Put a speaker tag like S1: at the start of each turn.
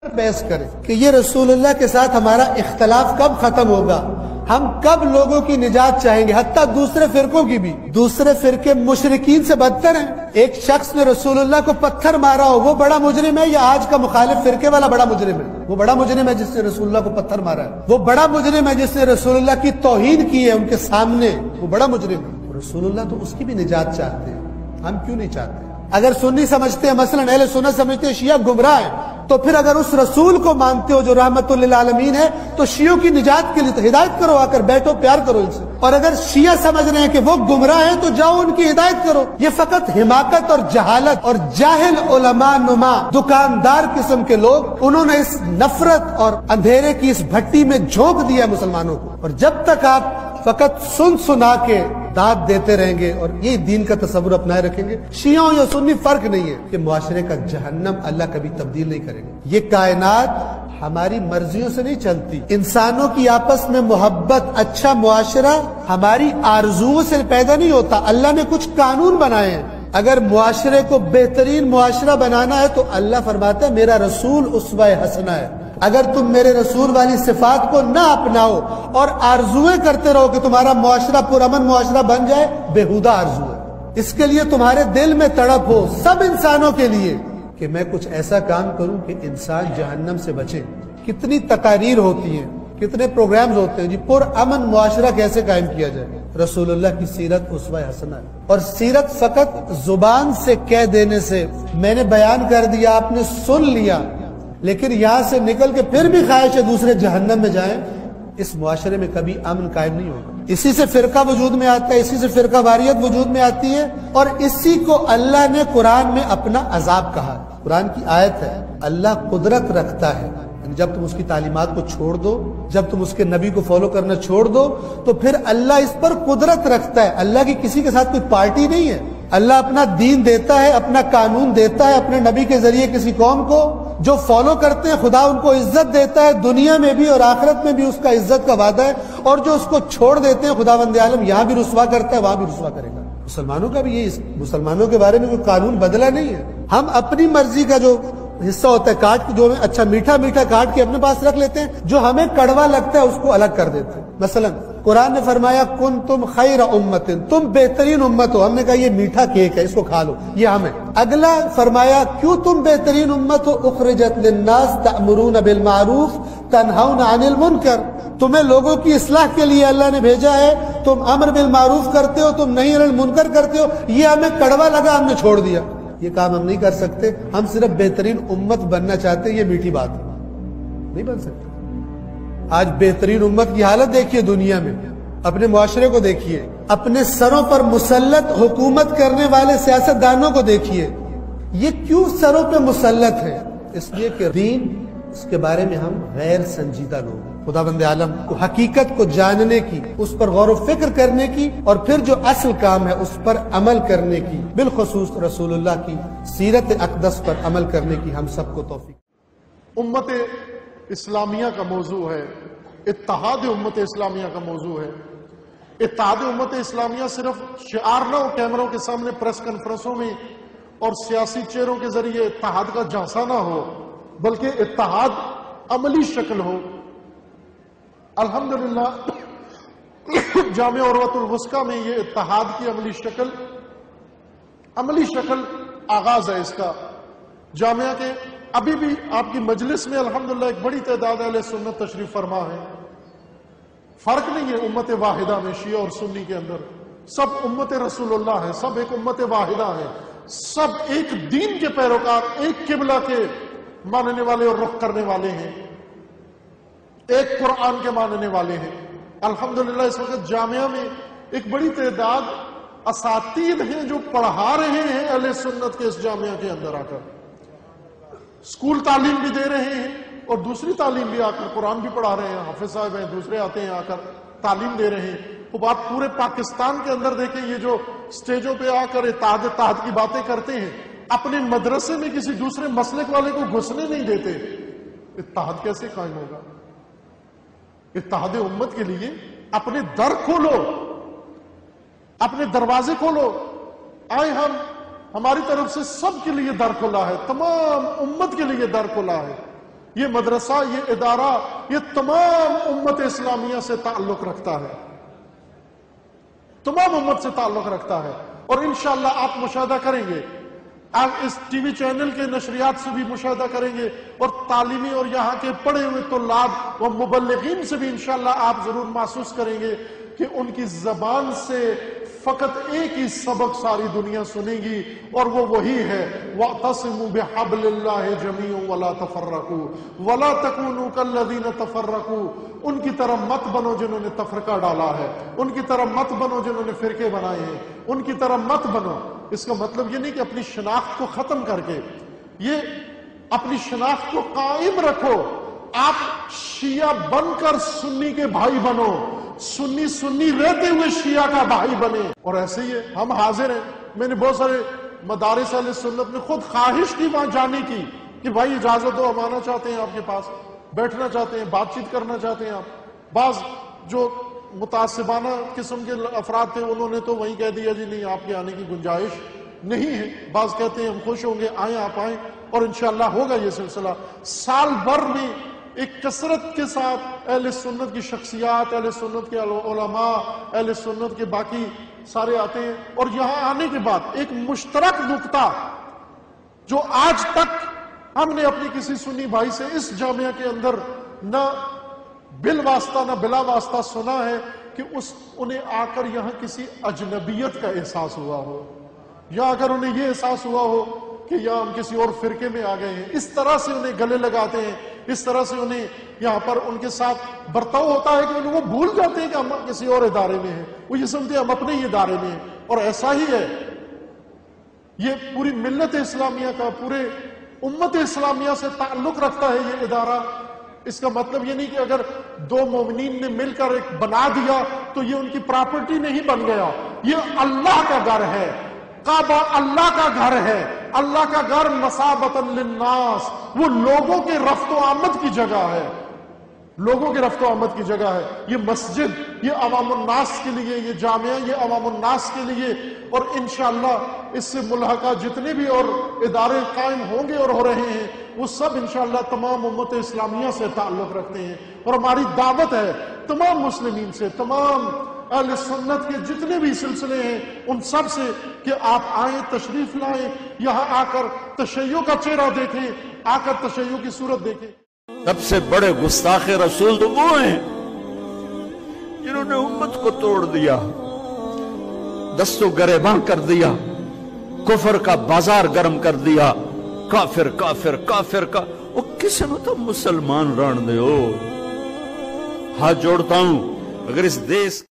S1: بحث کریں کہ یہ رسول اللہ کے ساتھ ہمارا اختلاف کب ختم ہوگا، ہم کب لوگوں کی نجات چاہیں گے، حتیٰ دوسرے فرقوں کی بھی۔ دوسرے فرقے مشرکین سے بدتر ہیں۔ ایک شخص نے رسول اللہ کو پتھر مارا ہو، وہ بڑا مجرم ہے یا آج کا مخالف فرقے والا بڑا مجرم ہے؟ وہ بڑا مجرم ہے جس نے رسول اللہ کو پتھر مارا ہے، وہ بڑا مجرم ہے جس نے رسول اللہ کی توہین کی ہے ان کے سامنے، وہ بڑا مجرم ہے۔ رسول اللہ تو اس کی بھی نجات چاہتے ہیں، ہم کیوں نہیں چاہتے؟ اگر سنی سمجھتے ہیں، مثلا اہل سنت سمجھتے ہیں شیعہ گمراہ ہیں، تو پھر اگر اس رسول کو مانتے ہو جو رحمت للعالمین ہے تو شیعوں کی نجات کے لیے تو ہدایت کرو، آ کر بیٹھو، پیار کرو ان سے۔ اور اگر شیعہ سمجھ رہے ہیں کہ وہ گمراہ ہیں تو جاؤ ان کی ہدایت کرو۔ یہ فقط حماقت اور جہالت اور جاہل علماء نما دکاندار قسم کے لوگ، انہوں نے اس نفرت اور اندھیرے کی اس بھٹی میں جھونک دیا مسلمانوں کو۔ اور جب تک آپ فقط سنا کے داد دیتے رہیں گے اور یہ دین کا تصور اپنائے رکھیں گے، شیعوں یا سنی فرق نہیں ہے کہ معاشرے کا جہنم اللہ کبھی تبدیل نہیں کرے گا۔ یہ کائنات ہماری مرضیوں سے نہیں چلتی، انسانوں کی آپس میں محبت، اچھا معاشرہ ہماری آرزوؤں سے پیدا نہیں ہوتا، اللہ نے کچھ قانون بنائے ہیں۔ اگر معاشرے کو بہترین معاشرہ بنانا ہے تو اللہ فرماتا ہے میرا رسول اسوہ حسنہ ہے۔ اگر تم میرے رسول والی صفات کو نہ اپناؤ اور آرزویں کرتے رہو کہ تمہارا معاشرہ پرامن معاشرہ بن جائے، بےہودہ آرزو ہے۔ اس کے لیے تمہارے دل میں تڑپ ہو سب انسانوں کے لیے کہ میں کچھ ایسا کام کروں کہ انسان جہنم سے بچے۔ کتنی تقاریر ہوتی ہیں، کتنے پروگرامز ہوتے ہیں جی پرامن معاشرہ کیسے قائم کیا جائے۔ رسول اللہ کی سیرت اسوہ حسنہ ہے، اور سیرت فقط زبان سے کہہ دینے سے، میں نے بیان کر دیا آپ نے سن لیا، لیکن یہاں سے نکل کے پھر بھی خواہش ہے دوسرے جہنم میں جائیں، اس معاشرے میں کبھی امن قائم نہیں ہوگا۔ اسی سے فرقہ وجود میں آتا ہے، اسی سے فرقہ واریت وجود میں آتی ہے، اور اسی کو اللہ نے قرآن میں اپنا عذاب کہا۔ قرآن کی آیت ہے، اللہ قدرت رکھتا ہے، جب تم اس کی تعلیمات کو چھوڑ دو، جب تم اس کے نبی کو فالو کرنا چھوڑ دو تو پھر اللہ اس پر قدرت رکھتا ہے۔ اللہ کی کسی کے ساتھ کوئی پارٹی نہیں ہے، اللہ اپنا دین دیتا ہے، اپنا قانون دیتا ہے اپنے نبی کے ذریعے کسی قوم کو، جو فالو کرتے ہیں خدا ان کو عزت دیتا ہے، دنیا میں بھی اور آخرت میں بھی اس کا عزت کا وعدہ ہے، اور جو اس کو چھوڑ دیتے ہیں خداوند عالم یہاں بھی رسوا کرتا ہے، وہاں بھی رسوا کرے گا۔ مسلمانوں کا بھی یہ، مسلمانوں کے بارے میں کوئی قانون بدلا نہیں ہے، ہم اپنی مرضی کا جو حصہ ہوتا ہے کاٹ کے، جو ہمیں اچھا میٹھا میٹھا کاٹ کے اپنے پاس رکھ لیتے ہیں، جو ہمیں کڑوا لگتا ہے اس کو الگ کر دیتے ہیں۔ مثلا قرآن نے فرمایا کنتم خیر امت، تم بہترین امت ہو، ہم نے کہا یہ میٹھا کیک ہے اس کو کھا لو، یہ ہمیں۔ اگلا فرمایا کیوں تم بہترین امت ہو، اخرجت للناس تأمرون بالمعروف تنہون عن المنکر، تمہیں لوگوں کی اصلاح کے لیے اللہ نے بھیجا ہے، تم امر بالمعروف کرتے ہو، تم نہی عن المنکر کرتے ہو، یہ ہمیں کڑوا لگا ہم نے چھوڑ دیا۔ یہ کام ہم نہیں کر سکتے، ہم صرف بہترین امت بننا چاہتے ہیں، یہ میٹھی بات ہے، نہیں بن سکتے۔ آج بہترین امت کی حالت دیکھیے دنیا میں، اپنے معاشرے کو دیکھیے، اپنے سروں پر مسلط حکومت کرنے والے سیاستدانوں کو دیکھیے، یہ کیوں سروں پہ مسلط ہے؟ اس لیے کہ دین، اس کے بارے میں ہم غیر سنجیدہ لوگ ہیں۔ خداوند عالم کو حقیقت کو جاننے کی، اس پر غور و فکر کرنے کی، اور پھر جو اصل کام ہے اس پر عمل کرنے کی، بالخصوص رسول اللہ کی سیرت اقدس پر عمل کرنے کی ہم سب کو توفیق۔
S2: امت اسلامیہ کا موضوع ہے، اتحاد امت اسلامیہ کا موضوع ہے۔ اتحاد امت اسلامیہ صرف شعار نہ ہو کیمروں کے سامنے، پریس کانفرنسوں میں اور سیاسی چہروں کے ذریعے اتحاد کا جھانسا نہ ہو، بلکہ اتحاد عملی شکل ہو۔ الحمدللہ جامعہ عروۃ الوثقیٰ میں یہ اتحاد کی عملی شکل آغاز ہے اس کا۔ جامعہ کے ابھی بھی آپ کی مجلس میں الحمدللہ ایک بڑی تعداد اہل سنت تشریف فرما ہے۔ فرق نہیں ہے امت واحدہ میں، شیعہ اور سنی کے اندر سب امت رسول اللہ ہیں، سب ایک امت واحدہ ہیں، سب ایک دین کے پیروکار، ایک قبلہ کے ماننے والے اور رخ کرنے والے ہیں، ایک قرآن کے ماننے والے ہیں۔ الحمدللہ اس وقت جامعہ میں ایک بڑی تعداد اساتید ہیں جو پڑھا رہے ہیں اہل سنت کے اس جامعہ کے اندر آ کر، اسکول تعلیم بھی دے رہے ہیں اور دوسری تعلیم بھی آ کر، قرآن بھی پڑھا رہے ہیں، حافظ صاحب ہیں، دوسرے آتے ہیں آ کر تعلیم دے رہے ہیں۔ اب آپ پورے پاکستان کے اندر دیکھیں، یہ جو سٹیجوں پہ آ کر اتحاد کی باتیں کرتے ہیں، اپنے مدرسے میں کسی دوسرے مسلک والے کو گھسنے نہیں دیتے، اتحاد کیسے قائم ہوگا؟ اتحاد امت کے لیے اپنے در کھولو، اپنے دروازے کھولو، آئے ہماری طرف سے سب کے لیے در کھلا ہے، تمام امت کے لیے در کھلا ہے۔ یہ مدرسہ، یہ ادارہ، یہ تمام امت اسلامیہ سے تعلق رکھتا ہے، تمام امت سے تعلق رکھتا ہے۔ اور انشاءاللہ آپ مشاہدہ کریں گے، آپ اس ٹی وی چینل کے نشریات سے بھی مشاہدہ کریں گے، اور تعلیمی اور یہاں کے پڑھے ہوئے طلاب و مبلغین سے بھی انشاءاللہ آپ ضرور محسوس کریں گے کہ ان کی زبان سے فقط ایک ہی سبق ساری دنیا سنے گی، اور وہ وہی ہے وَاعْتَصِمُوا بِحَبْلِ اللَّهِ جَمِيعًا وَلَا تَفَرَّقُوا وَلَا تَكُونُوا كَالَّذِينَ تَفَرَّقُوا۔ ان کی طرح مت بنو جنہوں نے تفرقہ ڈالا ہے، ان کی طرح مت بنو جنہوں نے فرقے بنائے ہیں، ان کی طرح مت بنو۔ اس کا مطلب یہ نہیں کہ اپنی شناخت کو ختم کر کے، یہ اپنی شناخت کو قائم رکھو۔ آپ شیعہ بن کر سنی کے بھائی بنو، سنی رہتے ہوئے شیعہ کا بھائی بنے۔ اور ایسے ہی ہے، ہم حاضر ہیں۔ میں نے بہت سارے مدارس اہل سنت میں خود خواہش کی وہاں جانے کی کہ بھائی اجازت دو، ہم آنا چاہتے ہیں آپ کے پاس، بیٹھنا چاہتے ہیں، بات چیت کرنا چاہتے ہیں آپ۔ بعض جو متعصبانہ قسم کے افراد تھے انہوں نے تو وہیں کہہ دیا جی نہیں، آپ کے آنے کی گنجائش نہیں ہے۔ بعض کہتے ہیں ہم خوش ہوں گے، آئیں آپ آئیں، اور انشاءاللہ ہوگا یہ سلسلہ۔ سال بھر میں ایک کثرت کے ساتھ اہل سنت کی شخصیات، اہل سنت کے علماء، اہل سنت کے باقی سارے آتے ہیں، اور یہاں آنے کے بعد ایک مشترک نقطہ جو آج تک ہم نے اپنی کسی سنی بھائی سے اس جامعہ کے اندر نہ بالواسطہ نہ بلا واسطہ سنا ہے کہ انہیں آ کر یہاں کسی اجنبیت کا احساس ہوا ہو، یا اگر انہیں یہ احساس ہوا ہو کہ یہاں ہم کسی اور فرقے میں آ گئے ہیں۔ اس طرح سے انہیں گلے لگاتے ہیں، اس طرح سے انہیں یہاں پر ان کے ساتھ برتاؤ ہوتا ہے کہ وہ بھول جاتے ہیں کہ ہم کسی اور ادارے میں ہیں، وہ یہ سمجھتے ہیں ہم اپنے ہی ادارے میں ہیں۔ اور ایسا ہی ہے، یہ پوری ملت اسلامیہ کا، پورے امت اسلامیہ سے تعلق رکھتا ہے یہ ادارہ۔ اس کا مطلب یہ نہیں کہ اگر دو مومنین نے مل کر ایک بنا دیا تو یہ ان کی پراپرٹی نہیں بن گیا، یہ اللہ کا گھر ہے، کعبہ اللہ کا گھر ہے۔ اللہ کا گھر مثابۃ للناس، وہ لوگوں کے رفت و آمد کی جگہ ہے، لوگوں کے رفت و آمد کی جگہ ہے۔ یہ مسجد، یہ عوام الناس کے لیے، یہ جامعہ، یہ عوام الناس کے لیے، اور انشاءاللہ اس سے ملحقہ جتنے بھی اور ادارے قائم ہوں گے اور ہو رہے ہیں وہ سب انشاءاللہ تمام امت اسلامیہ سے تعلق رکھتے ہیں۔ اور ہماری دعوت ہے تمام مسلمین سے، تمام اہل سنت کے جتنے بھی سلسلے ہیں ان سب سے کہ آپ آئیں، تشریف لائیں، یہاں آ کر تشیع کا چہرہ دیکھیں، آ کر تشیع کی صورت دیکھیں۔
S3: سب سے بڑے گستاخ رسول تو وہ ہیں جنہوں نے امت کو توڑ دیا، دست و گریباں کر دیا، کفر کا بازار گرم کر دیا۔ کافر کافر کافر کا وہ کسی نو تو مسلمان ران دے ہو۔ ہاتھ جوڑتا ہوں، اگر اس دیس